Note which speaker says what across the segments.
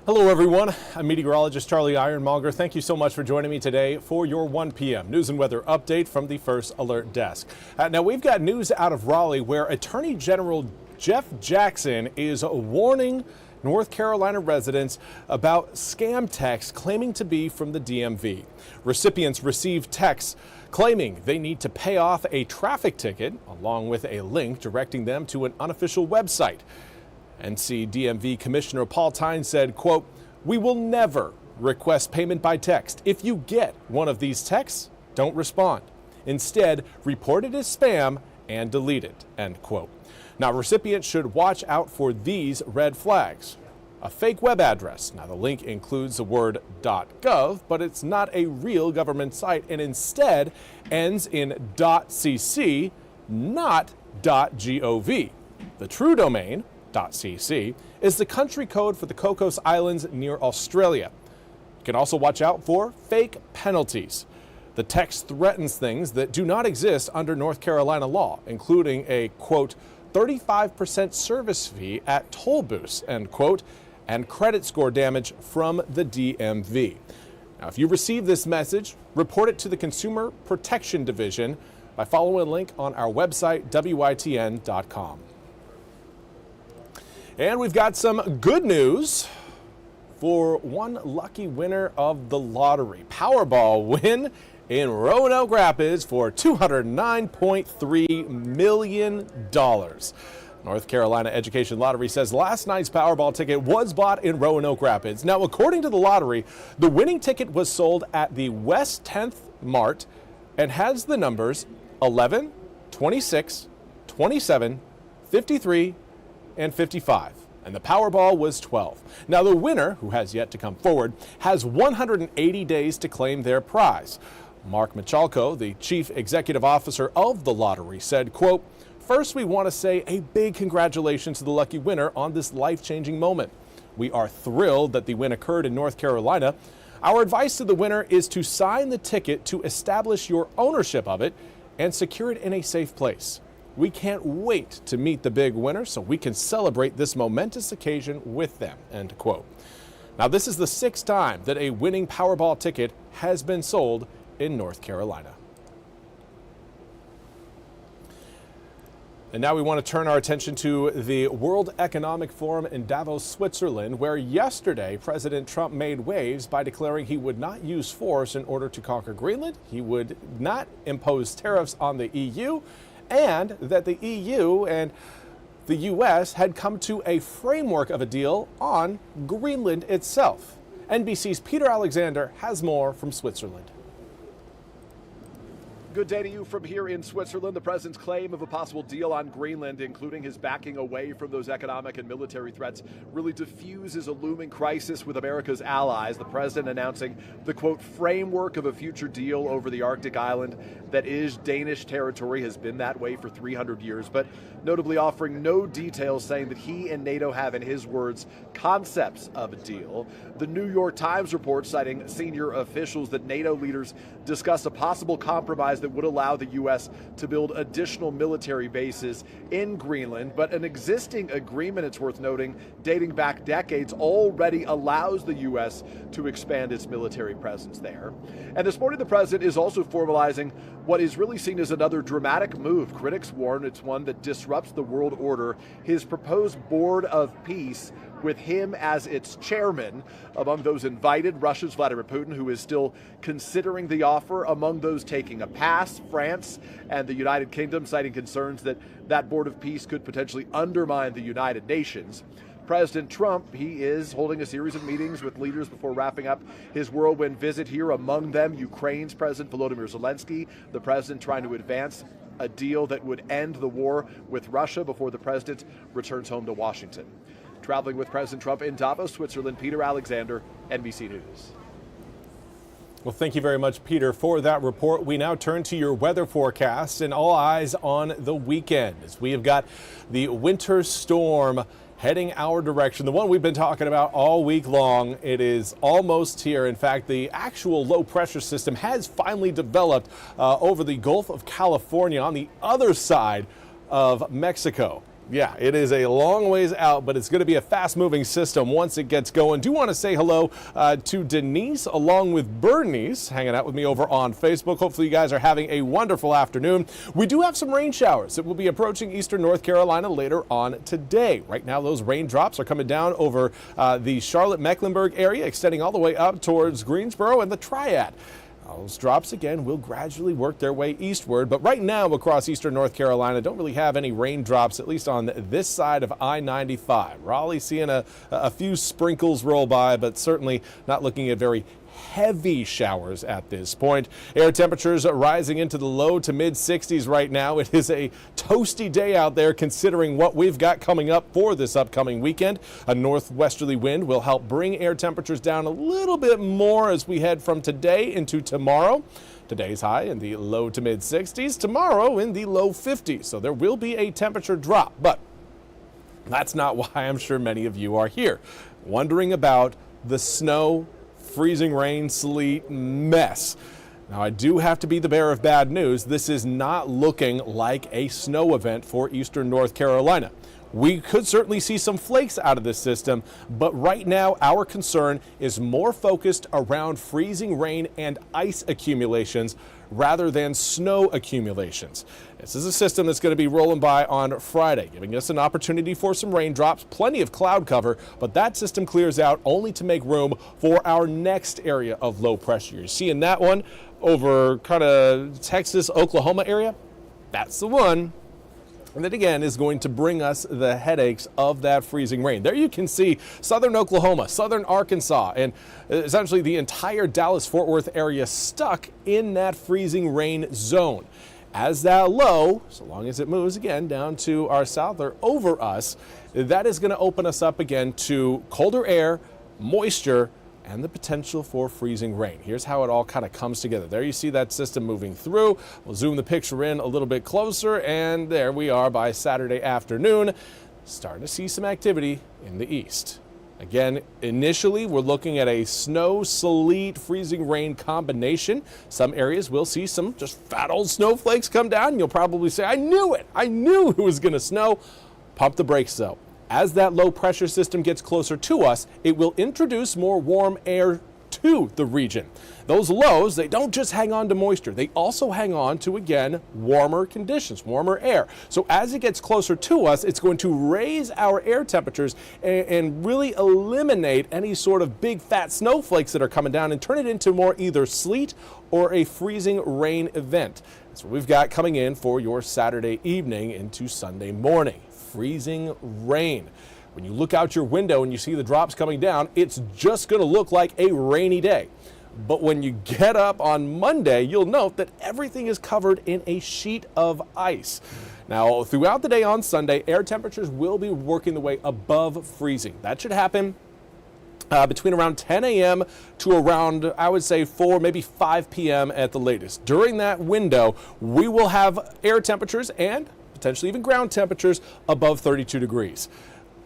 Speaker 1: Hello everyone, I'm Meteorologist Charlie Ironmonger. Thank you so much for joining me today for your 1 p.m. news and weather update from the First Alert Desk. Now we've got news out of Raleigh where Attorney General Jeff Jackson is warning North Carolina residents about scam texts claiming to be from the DMV. Recipients receive texts claiming they need to pay off a traffic ticket along with a link directing them to an unofficial website. NC DMV Commissioner Paul Tyne said, quote, "We will never request payment by text. If you get one of these texts, don't respond. Instead, report it as spam and delete it," end quote. Now, recipients should watch out for these red flags. A fake web address. Now, the link includes the word .gov, but it's not a real government site and instead ends in .cc, not .gov. The true domain, .cc, is the country code for the Cocos Islands near Australia. You can also watch out for fake penalties. The text threatens things that do not exist under North Carolina law, including a, quote, 35% service fee at toll booths, end quote, and credit score damage from the DMV. Now, if you receive this message, report it to the Consumer Protection Division by following a link on our website, WITN.com. And we've got some good news for one lucky winner of the lottery. Powerball win in Roanoke Rapids for $209.3 million. North Carolina Education Lottery says last night's Powerball ticket was bought in Roanoke Rapids. Now, according to the lottery, the winning ticket was sold at the West 10th Mart and has the numbers 11, 26, 27, 53, and 55, and the Powerball was 12. Now the winner, who has yet to come forward, has 180 days to claim their prize. Mark Michalko, the chief executive officer of the lottery, said, quote, "First, we want to say a big congratulations to the lucky winner on this life-changing moment. We are thrilled that the win occurred in North Carolina. Our advice to the winner is to sign the ticket to establish your ownership of it and secure it in a safe place. We can't wait to meet the big winner so we can celebrate this momentous occasion with them," end quote. Now, this is the 6th time that a winning Powerball ticket has been sold in North Carolina. And now we want to turn our attention to the World Economic Forum in Davos, Switzerland, where yesterday President Trump made waves by declaring he would not use force in order to conquer Greenland. He would not impose tariffs on the EU, and that the EU and the U.S. had come to a framework of a deal on Greenland itself. NBC's Peter Alexander has more from Switzerland.
Speaker 2: Good day to you from here in Switzerland. The president's claim of a possible deal on Greenland, including his backing away from those economic and military threats, really diffuses a looming crisis with America's allies. The president announcing the, quote, framework of a future deal over the Arctic island that is Danish territory, has been that way for 300 years, but notably offering no details, saying that he and NATO have, in his words, concepts of a deal. The New York Times reports, citing senior officials, that NATO leaders discuss a possible compromise that would allow the U.S. to build additional military bases in Greenland. But an existing agreement, it's worth noting, dating back decades, already allows the U.S. to expand its military presence there. And this morning, the president is also formalizing what is really seen as another dramatic move. Critics warn it's one that disrupts the world order. His proposed Board of Peace, with him as its chairman. Among those invited, Russia's Vladimir Putin, who is still considering the offer. Among those taking a pass, France and the United Kingdom, citing concerns that that Board of Peace could potentially undermine the United Nations. President Trump, he is holding a series of meetings with leaders before wrapping up his whirlwind visit here. Among them, Ukraine's President Volodymyr Zelensky, the president trying to advance a deal that would end the war with Russia before the president returns home to Washington. Traveling with President Trump in Davos, Switzerland, Peter Alexander, NBC News.
Speaker 1: Well, thank you very much, Peter, for that report. We now turn to your weather forecast and all eyes on the weekend as we have got the winter storm heading our direction, the one we've been talking about all week long. It is almost here. In fact, the actual low pressure system has finally developed over the Gulf of California on the other side of Mexico. Yeah, it is a long ways out, but it's going to be a fast-moving system once it gets going. Do want to say hello to Denise along with Bernice hanging out with me over on Facebook. Hopefully you guys are having a wonderful afternoon. We do have some rain showers that will be approaching eastern North Carolina later on today. Right now, those raindrops are coming down over the Charlotte-Mecklenburg area, extending all the way up towards Greensboro and the Triad. Those drops, again, will gradually work their way eastward, but right now across eastern North Carolina, don't really have any raindrops, at least on this side of I-95. Raleigh seeing a few sprinkles roll by, but certainly not looking at very heavy showers at this point. Air temperatures rising into the low to mid 60s right now. It is a toasty day out there considering what we've got coming up for this upcoming weekend. A northwesterly wind will help bring air temperatures down a little bit more as we head from today into tomorrow. Today's high in the low to mid 60s, tomorrow in the low 50s. So there will be a temperature drop, but that's not why I'm sure many of you are here. Wondering about the snow, freezing rain, sleet mess. Now, I do have to be the bearer of bad news. This is not looking like a snow event for eastern North Carolina. We could certainly see some flakes out of this system, but right now our concern is more focused around freezing rain and ice accumulations rather than snow accumulations. This is a system that's going to be rolling by on Friday, giving us an opportunity for some raindrops, plenty of cloud cover, but that system clears out only to make room for our next area of low pressure. You're seeing that one over kind of Texas, Oklahoma area. That's the one. And that again is going to bring us the headaches of that freezing rain. There you can see southern Oklahoma, southern Arkansas, and essentially the entire Dallas-Fort Worth area stuck in that freezing rain zone. As that low, so long as it moves again down to our south or over us, that is going to open us up again to colder air, moisture, and the potential for freezing rain. Here's how it all kind of comes together. There you see that system moving through. We'll zoom the picture in a little bit closer, and there we are by Saturday afternoon, starting to see some activity in the east. Again, initially, we're looking at a snow, sleet, freezing rain combination. Some areas will see some just fat old snowflakes come down. You'll probably say, I knew it. I knew it was going to snow. Pump the brakes, though. As that low pressure system gets closer to us, it will introduce more warm air to the region. Those lows, they don't just hang on to moisture. They also hang on to, again, warmer conditions, warmer air. So as it gets closer to us, it's going to raise our air temperatures and really eliminate any sort of big fat snowflakes that are coming down and turn it into more either sleet or a freezing rain event. That's what we've got coming in for your Saturday evening into Sunday morning. Freezing rain. When you look out your window and you see the drops coming down, it's just going to look like a rainy day. But when you get up on Monday, you'll note that everything is covered in a sheet of ice. Now, throughout the day on Sunday, air temperatures will be working their way above freezing. That should happen between around 10 a.m. to around, I would say, 4, maybe 5 p.m. at the latest. During that window, we will have air temperatures and potentially even ground temperatures above 32 degrees.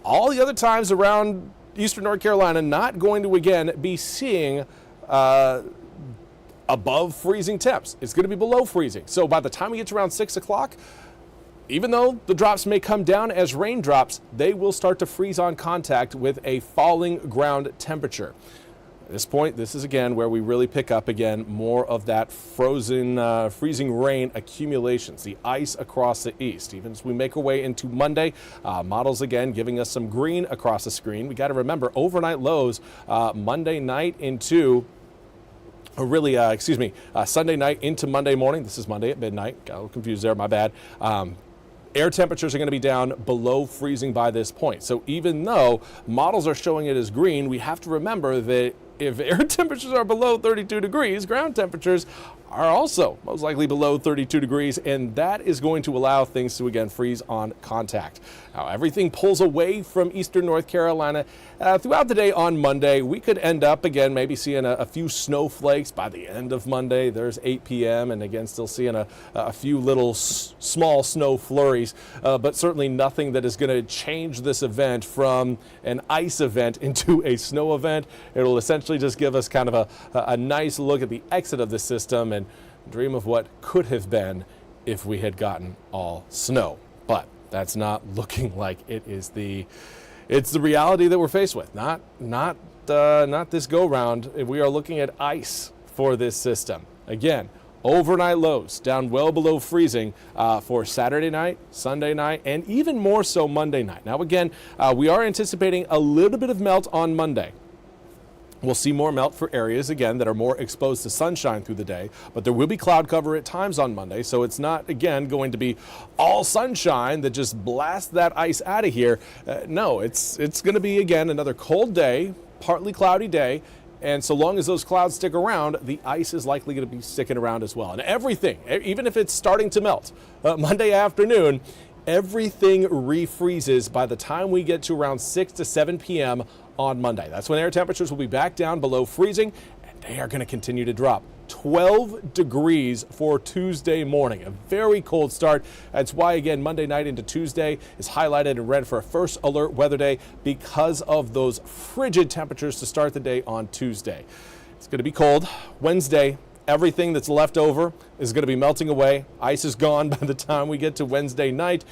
Speaker 1: All the other times around eastern North Carolina, not going to again be seeing above freezing temps. It's going to be below freezing. So by the time we get to around 6 o'clock, even though the drops may come down as raindrops, they will start to freeze on contact with a falling ground temperature. At this point, this is again where we really pick up again more of that frozen, freezing rain accumulations, the ice across the east. Even as we make our way into Monday, models again giving us some green across the screen. We got to remember overnight lows Monday night into Sunday night into Monday morning. This is Monday at midnight. Got a little confused there, my bad. Air temperatures are going to be down below freezing by this point. So even though models are showing it as green, we have to remember that if air temperatures are below 32 degrees, ground temperatures are also most likely below 32 degrees, and that is going to allow things to again freeze on contact. Now, everything pulls away from eastern North Carolina throughout the day on Monday. We could end up again maybe seeing a few snowflakes by the end of Monday. There's 8 p.m. and again still seeing a few little small snow flurries, but certainly nothing that is going to change this event from an ice event into a snow event. It'll essentially just give us kind of a nice look at the exit of the system and dream of what could have been if we had gotten all snow. But that's not looking like it's the reality that we're faced with. Not this go round. We are looking at ice for this system. Again, overnight lows down well below freezing for Saturday night, Sunday night, and even more so Monday night. Now again, we are anticipating a little bit of melt on Monday. We'll see more melt for areas, again, that are more exposed to sunshine through the day, but there will be cloud cover at times on Monday, so it's not, again, going to be all sunshine that just blasts that ice out of here. No, it's going to be, again, another cold day, partly cloudy day, and so long as those clouds stick around, the ice is likely going to be sticking around as well. And everything, even if it's starting to melt Monday afternoon, everything refreezes by the time we get to around 6 to 7 p.m. on Monday. That's when air temperatures will be back down below freezing, and they are going to continue to drop. 12 degrees for Tuesday morning, a very cold start. That's why, again, Monday night into Tuesday is highlighted in red for a first alert weather day because of those frigid temperatures to start the day on Tuesday. It's going to be cold. Wednesday, everything that's left over is going to be melting away. Ice is gone by the time we get to Wednesday night.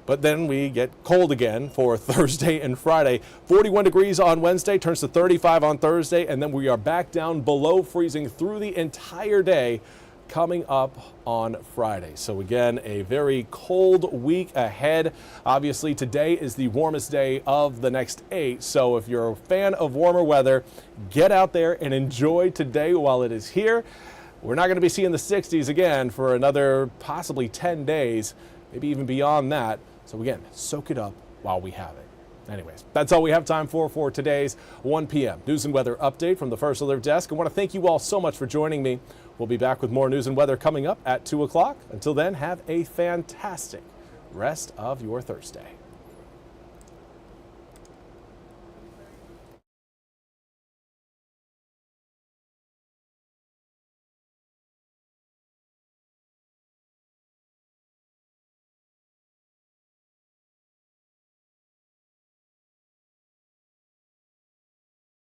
Speaker 1: But then we get cold again for Thursday and Friday. 41 degrees on Wednesday, turns to 35 on Thursday, and then we are back down below freezing through the entire day coming up on Friday. So again, a very cold week ahead. Obviously, today is the warmest day of the next 8. So if you're a fan of warmer weather, get out there and enjoy today while it is here. We're not going to be seeing the 60s again for another possibly 10 days, maybe even beyond that. So again, soak it up while we have it. Anyways, that's all we have time for today's 1 p.m. news and weather update from the First Alert Desk. I want to thank you all so much for joining me. We'll be back with more news and weather coming up at 2 o'clock. Until then, have a fantastic rest of your Thursday.